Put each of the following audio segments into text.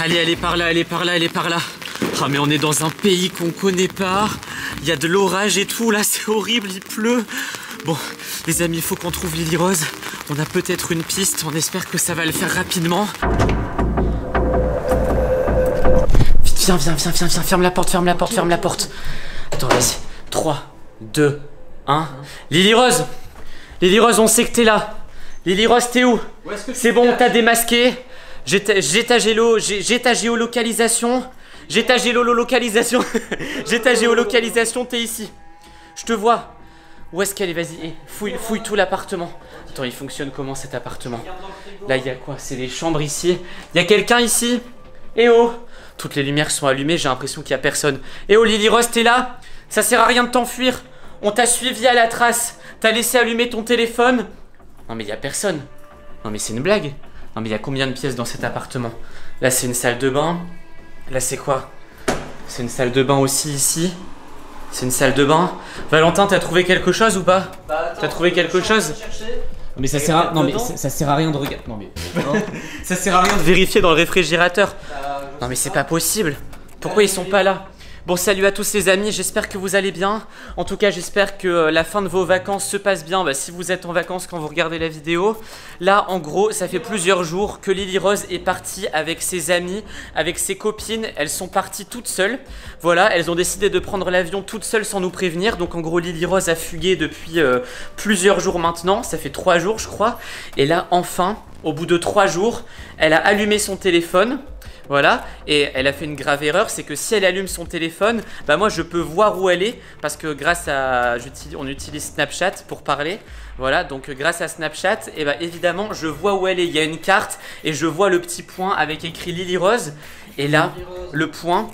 Allez, elle est par là, elle est par là, elle est par là. Ah mais on est dans un pays qu'on connaît pas. Il y a de l'orage et tout, là c'est horrible, il pleut. Bon, les amis, il faut qu'on trouve Lily Rose. On a peut-être une piste, on espère que ça va le faire rapidement. Vite, viens, ferme la porte, ferme la porte. Attends, vas-y. 3, 2, 1. Lily Rose, on sait que t'es là. Lily Rose, t'es où? C'est bon, t'as démasqué. J'ai ta géolocalisation. J'ai ta géolocalisation, t'es ici. Je te vois. Où est-ce qu'elle est? Vas-y, fouille tout l'appartement. Attends, il fonctionne comment cet appartement? Là, il y a quoi? C'est les chambres ici. Il y a quelqu'un ici? Eh oh! Toutes les lumières sont allumées, j'ai l'impression qu'il n'y a personne. Eh oh, Lily Rose, t'es là? Ça sert à rien de t'enfuir. On t'a suivi à la trace. T'as laissé allumer ton téléphone. Non mais il n'y a personne. Non mais c'est une blague. Non mais il y a combien de pièces dans cet appartement? Là, c'est une salle de bain. Là, c'est quoi? C'est une salle de bain aussi ici. C'est une salle de bain. Valentin, t'as trouvé quelque chose ou pas? T'as trouvé quelque chose? Mais ça sert à... Non mais ça sert à rien de regarder. Non mais... ça sert à rien de vérifier dans le réfrigérateur. Non mais c'est pas possible. Pourquoi ils sont pas là? Bon, salut à tous les amis, j'espère que vous allez bien. En tout cas, j'espère que la fin de vos vacances se passe bien. Si vous êtes en vacances quand vous regardez la vidéo. Là, en gros, ça fait plusieurs jours que Lily Rose est partie avec ses amis, avec ses copines. Elles sont parties toutes seules. Voilà, elles ont décidé de prendre l'avion toutes seules sans nous prévenir. Donc en gros, Lily Rose a fugué depuis plusieurs jours maintenant. Ça fait 3 jours, je crois. Et là, enfin, au bout de 3 jours, elle a allumé son téléphone. Voilà, et elle a fait une grave erreur, c'est que si elle allume son téléphone, bah moi je peux voir où elle est, parce que grâce à, on utilise Snapchat pour parler, voilà, donc grâce à Snapchat, et bah évidemment je vois où elle est, il y a une carte, et je vois le petit point avec écrit Lily Rose, et là, le point,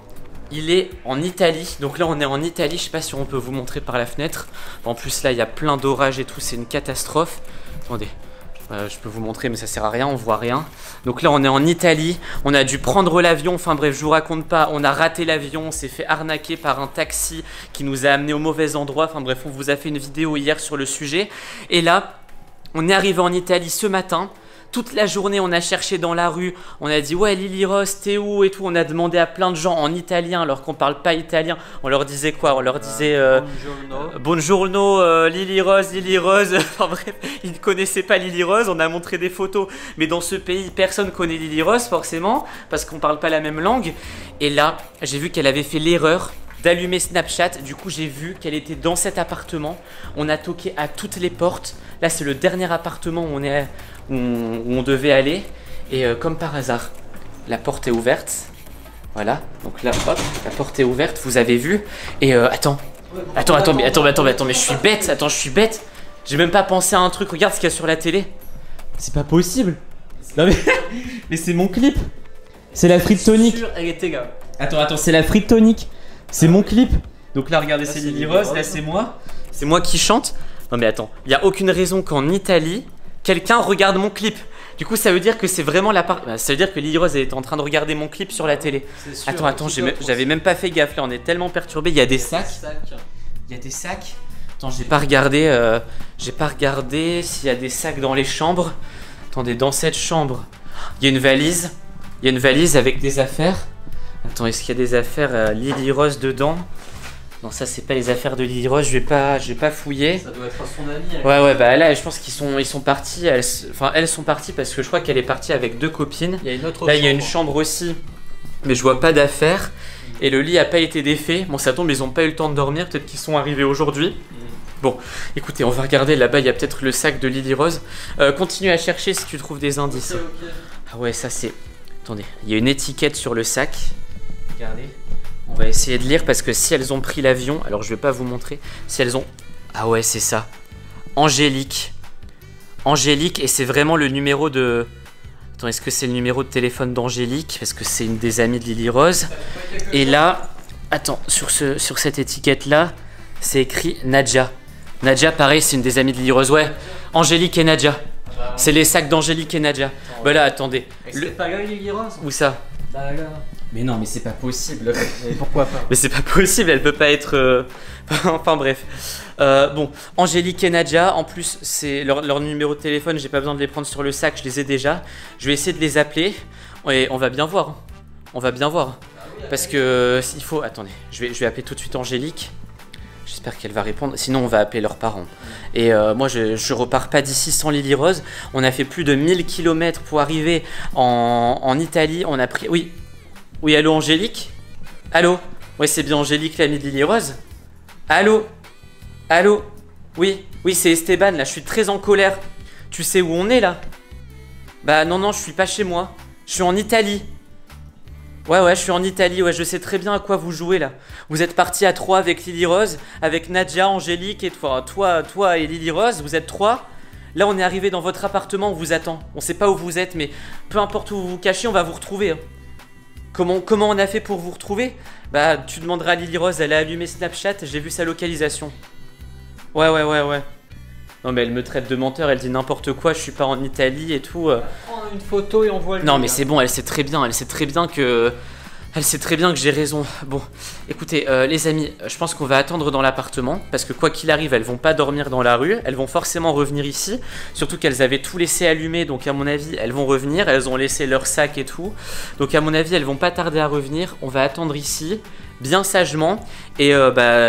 il est en Italie, donc là on est en Italie, je sais pas si on peut vous montrer par la fenêtre, en plus là il y a plein d'orages et tout, c'est une catastrophe, attendez. Je peux vous montrer mais ça sert à rien, on voit rien. Donc là on est en Italie, on a dû prendre l'avion, enfin bref je vous raconte pas, on a raté l'avion, on s'est fait arnaquer par un taxi qui nous a amené au mauvais endroit, enfin bref on vous a fait une vidéo hier sur le sujet. Et là on est arrivé en Italie ce matin. Toute la journée, on a cherché dans la rue, on a dit « Ouais, Lily Rose, t'es où » et tout. On a demandé à plein de gens en italien alors qu'on parle pas italien. On leur disait quoi? On leur disait Buongiorno, Lily Rose. Enfin bref, ils ne connaissaient pas Lily Rose. On a montré des photos. Mais dans ce pays, personne connaît Lily Rose forcément parce qu'on parle pas la même langue. Et là, j'ai vu qu'elle avait fait l'erreur d'allumer Snapchat. Du coup, j'ai vu qu'elle était dans cet appartement. On a toqué à toutes les portes. Là, c'est le dernier appartement où on devait aller. Et comme par hasard, la porte est ouverte. Voilà. Donc là, hop, la porte est ouverte. Vous avez vu. Et attends, mais je suis bête. Attends, je suis bête. J'ai même pas pensé à un truc. Regarde ce qu'il y a sur la télé. C'est pas possible. Non mais c'est mon clip. C'est la frite tonique. Attends, c'est la frite tonique. C'est mon clip. Donc là, regardez, c'est Lily Rose. Là, c'est moi. C'est moi qui chante. Non mais attends, il n'y a aucune raison qu'en Italie, quelqu'un regarde mon clip. Du coup, ça veut dire que c'est vraiment la part... ça veut dire que Lily Rose est en train de regarder mon clip sur la télé. Sûr, attends, j'avais même pas fait gaffe. Là, on est tellement perturbés. Il y a des sacs. Il y a des sacs. Attends, j'ai pas regardé s'il y a des sacs dans les chambres. Attendez, dans cette chambre, il y a une valise. Il y a une valise avec des affaires. Attends, est-ce qu'il y a des affaires Lily Rose dedans? Non, ça c'est pas les affaires de Lily Rose, je vais pas fouiller. Ça doit être son ami. Ouais, bah là je pense qu'ils sont partis, elles sont parties parce que je crois qu'elle est partie avec 2 copines. Il y a une autre chambre. Là il y a une chambre aussi, mais je vois pas d'affaires. Et le lit a pas été défait. Bon, ça tombe, ils ont pas eu le temps de dormir, peut-être qu'ils sont arrivés aujourd'hui. Bon, écoutez, on va regarder là-bas, il y a peut-être le sac de Lily Rose. Continue à chercher si tu trouves des indices. Okay. Ah ouais, ça c'est... Attendez, il y a une étiquette sur le sac. Regardez. On va essayer de lire parce que si elles ont pris l'avion, alors je vais pas vous montrer, si elles ont... Ah ouais, c'est ça. Angélique. Angélique, et c'est vraiment le numéro de... Attends, est-ce que c'est le numéro de téléphone d'Angélique? Parce que c'est une des amies de Lily Rose. Et là, attends, sur cette étiquette-là, c'est écrit Nadja. Nadja, pareil, c'est une des amies de Lily Rose. Ouais, Angélique et Nadja. C'est les sacs d'Angélique et Nadja. Bah là, attendez. C'est pas grave, Lily Rose? Où ça? Bah là... Mais non, mais c'est pas possible. Mais pourquoi pas? Mais c'est pas possible, elle peut pas être... Enfin bref. Bon, Angélique et Nadja, en plus, c'est leur numéro de téléphone, j'ai pas besoin de les prendre sur le sac, je les ai déjà. Je vais essayer de les appeler et on va bien voir. On va bien voir. Parce que il faut... Attendez, je vais appeler tout de suite Angélique. J'espère qu'elle va répondre. Sinon, on va appeler leurs parents. Et moi, je repars pas d'ici sans Lily Rose. On a fait plus de 1000 km pour arriver en Italie. On a pris... Oui. Oui, allô, Angélique? Allô? Oui, c'est bien Angélique, l'amie de Lily Rose? Allô? Allô? Oui, oui, c'est Esteban, là. Je suis très en colère. Tu sais où on est, là? Bah, non, je suis pas chez moi. Je suis en Italie. Ouais, je suis en Italie, ouais, je sais très bien à quoi vous jouez là. Vous êtes partis à 3 avec Lily Rose, avec Nadia, Angélique et toi et Lily Rose, vous êtes 3. Là, on est arrivé dans votre appartement, on vous attend. On sait pas où vous êtes, mais peu importe où vous vous cachez, on va vous retrouver. Hein. Comment on a fait pour vous retrouver? Bah, tu demanderas à Lily Rose, elle a allumé Snapchat, j'ai vu sa localisation. Ouais. Non mais elle me traite de menteur, elle dit n'importe quoi, je suis pas en Italie et tout. Prends une photo et on voit le... Non mais c'est bon, elle sait très bien que j'ai raison. Bon, écoutez les amis, je pense qu'on va attendre dans l'appartement parce que quoi qu'il arrive, elles vont pas dormir dans la rue, elles vont forcément revenir ici, surtout qu'elles avaient tout laissé allumé, donc à mon avis, elles vont revenir, elles ont laissé leur sac et tout. Donc à mon avis, elles vont pas tarder à revenir, on va attendre ici bien sagement et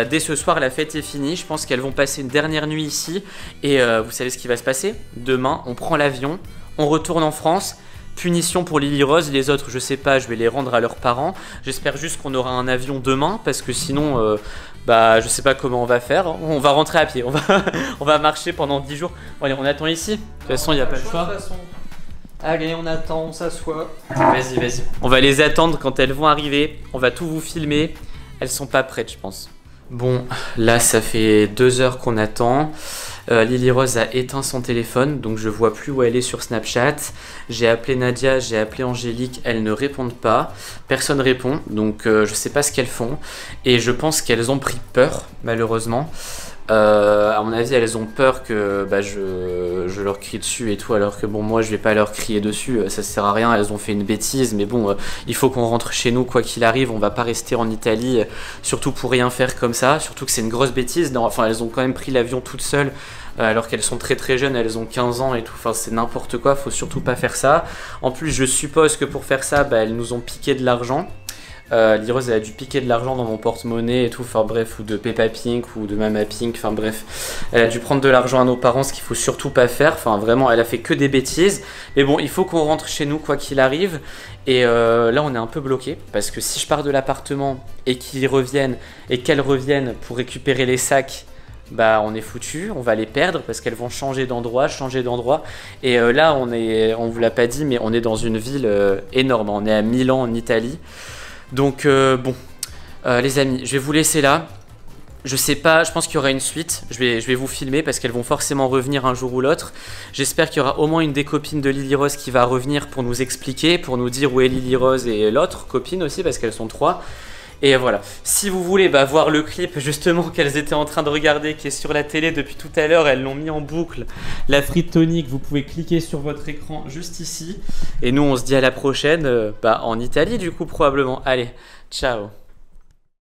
dès ce soir la fête est finie, je pense qu'elles vont passer une dernière nuit ici et vous savez ce qui va se passer? Demain, on prend l'avion, on retourne en France. Punition pour Lily Rose, les autres je sais pas, je vais les rendre à leurs parents. J'espère juste qu'on aura un avion demain parce que sinon je sais pas comment on va faire. On va rentrer à pied, on va marcher pendant 10 jours. Bon, allez, on attend ici. De toute façon il n'y a pas le choix. Allez, on attend, on s'assoit. Vas-y. On va les attendre quand elles vont arriver. On va tout vous filmer. Elles sont pas prêtes je pense. Bon, là ça fait 2 heures qu'on attend. Lily Rose a éteint son téléphone, donc je vois plus où elle est sur Snapchat. J'ai appelé Nadia, j'ai appelé Angélique, elles ne répondent pas. Personne répond, donc je sais pas ce qu'elles font. Et je pense qu'elles ont pris peur, malheureusement. À mon avis, elles ont peur que je leur crie dessus et tout, alors que bon, moi je vais pas leur crier dessus, ça sert à rien, elles ont fait une bêtise, mais bon, il faut qu'on rentre chez nous quoi qu'il arrive, on va pas rester en Italie, surtout pour rien faire comme ça, surtout que c'est une grosse bêtise, enfin elles ont quand même pris l'avion toutes seules, alors qu'elles sont très jeunes, elles ont 15 ans et tout, enfin c'est n'importe quoi, faut surtout pas faire ça. En plus, je suppose que pour faire ça, elles nous ont piqué de l'argent. Lily Rose, elle a dû piquer de l'argent dans mon porte-monnaie et tout, enfin bref, ou de Peppa Pink ou de Mama Pink, enfin bref, elle a dû prendre de l'argent à nos parents, ce qu'il faut surtout pas faire, enfin vraiment, elle a fait que des bêtises, mais bon, il faut qu'on rentre chez nous quoi qu'il arrive, et là on est un peu bloqué, parce que si je pars de l'appartement et qu'ils reviennent, et qu'elles reviennent pour récupérer les sacs, on est foutu, on va les perdre parce qu'elles vont changer d'endroit, et là on vous l'a pas dit, mais on est dans une ville énorme, on est à Milan en Italie. Donc les amis, je vais vous laisser là. Je sais pas, je pense qu'il y aura une suite. Je vais vous filmer parce qu'elles vont forcément revenir un jour ou l'autre. J'espère qu'il y aura au moins une des copines de Lily Rose qui va revenir pour nous expliquer, pour nous dire où est Lily Rose et l'autre copine aussi parce qu'elles sont 3. Et voilà, si vous voulez voir le clip justement qu'elles étaient en train de regarder, qui est sur la télé depuis tout à l'heure, elles l'ont mis en boucle, la frite tonique, vous pouvez cliquer sur votre écran juste ici. Et nous on se dit à la prochaine, en Italie du coup probablement. Allez, ciao.